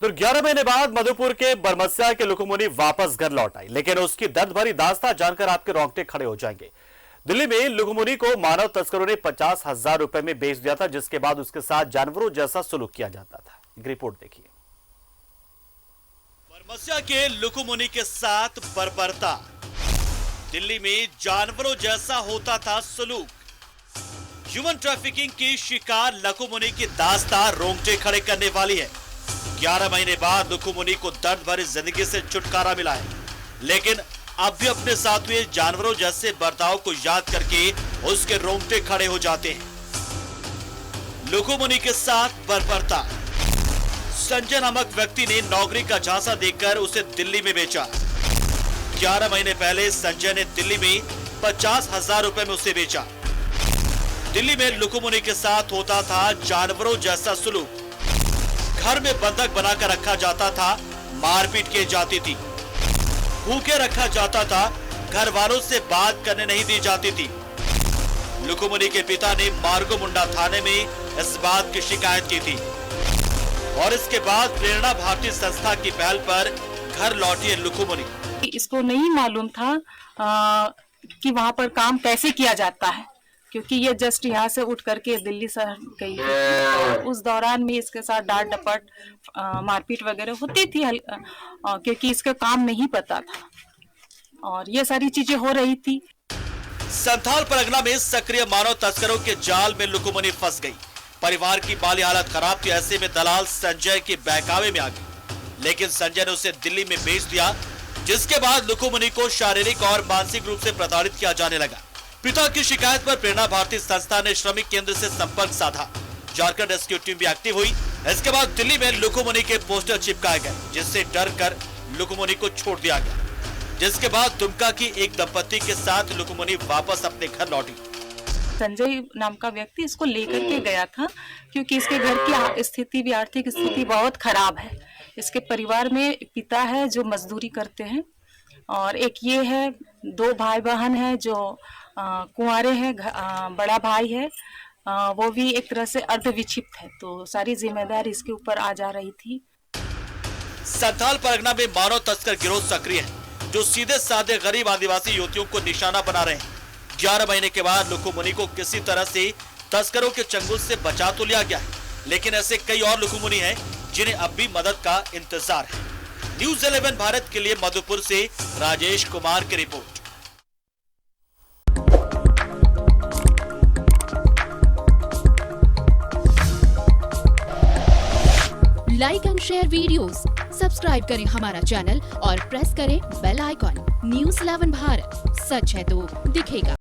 तो 11 महीने बाद मधुपुर के बरमसिया के लुकुमुनी वापस घर लौट आई, लेकिन उसकी दर्द भरी दास्तां जानकर आपके रोंगटे खड़े हो जाएंगे। दिल्ली में लुकुमुनी को मानव तस्करों ने 50,000 रुपए में बेच दिया था, जिसके बाद उसके साथ जानवरों जैसा सलूक किया जाता था। एक रिपोर्ट देखिए। बरमसिया के लुकुमुनी के साथ बर्बरता, दिल्ली में जानवरों जैसा होता था सलूक। ह्यूमन ट्रैफिकिंग की शिकार लुकुमुनी की दास्तां रोंगटे खड़े करने वाली है। 11 महीने बाद लुकुमुनी को दर्द भरी जिंदगी से छुटकारा मिला है, लेकिन अब भी अपने साथ हुए जानवरों जैसे बर्ताव को याद करके उसके रोंगटे खड़े हो जाते हैं। लुकुमुनी के साथ बर्बरता, संजय नामक व्यक्ति ने नौकरी का झांसा देकर उसे दिल्ली में बेचा। 11 महीने पहले संजय ने दिल्ली में 50,000 रुपए में उसे बेचा। दिल्ली में लुकुमुनी के साथ होता था जानवरों जैसा सलूक। घर में बंधक बनाकर रखा जाता था, मारपीट की जाती थी, भूखे रखा जाता था, घर वालों से बात करने नहीं दी जाती थी। लुकुमुनी के पिता ने मार्गोमुंडा थाने में इस बात की शिकायत की थी और इसके बाद प्रेरणा भारती संस्था की पहल पर घर लौटी है लुकुमुनी। इसको नहीं मालूम था कि वहाँ पर काम कैसे किया जाता है, क्योंकि ये जस्ट यहाँ से उठ करके दिल्ली शहर गई थी। उस दौरान में इसके साथ डांट डपट मारपीट वगैरह होती थी, क्योंकि इसका काम नहीं पता था और ये सारी चीजें हो रही थी। संथाल परगना में सक्रिय मानव तस्करों के जाल में लुकुमुनी फंस गई। परिवार की माली हालत खराब थी, ऐसे में दलाल संजय के बहकावे में आ गई, लेकिन संजय ने उसे दिल्ली में बेच दिया, जिसके बाद लुकुमुनी को शारीरिक और मानसिक रूप से प्रताड़ित किया जाने लगा। पिता की शिकायत पर प्रेरणा भारती संस्था ने श्रमिक केंद्र से संपर्क साधा। झारखंड रेस्क्यू टीम भी एक्टिव हुई। इसके बाद दिल्ली में लुकुमुनी के पोस्टर चिपकाए गए, जिससे डर कर लुकुमुनी को छोड़ दिया गया। जिसके बाद दुमका की एक दंपत्ति के साथ लुकुमुनी वापस अपने घर लौटी। संजय नाम का व्यक्ति इसको लेकर के गया था, क्योंकि इसके घर की स्थिति भी, आर्थिक स्थिति बहुत खराब है। इसके परिवार में पिता है जो मजदूरी करते हैं और एक ये है, 2 भाई बहन है जो कुंवारे हैं। बड़ा भाई है, वो भी एक तरह से अर्धविक्षिप्त है, तो सारी जिम्मेदारी इसके ऊपर आ जा रही थी। संथाल परगना में मानव तस्कर गिरोह सक्रिय है, जो सीधे साधे गरीब आदिवासी युवतियों को निशाना बना रहे हैं। 11 महीने के बाद लुकुमुनी को किसी तरह से तस्करों के चंगुल से बचा तो लिया गया है, लेकिन ऐसे कई और लुकुमुनी हैं जिन्हें अब भी मदद का इंतजार है। न्यूज़ 11 भारत के लिए मधुपुर से राजेश कुमार की report. Like and share videos, subscribe करें हमारा चैनल और प्रेस करें बेल आइकॉन। न्यूज़ 11 भारत, सच है तो दिखेगा।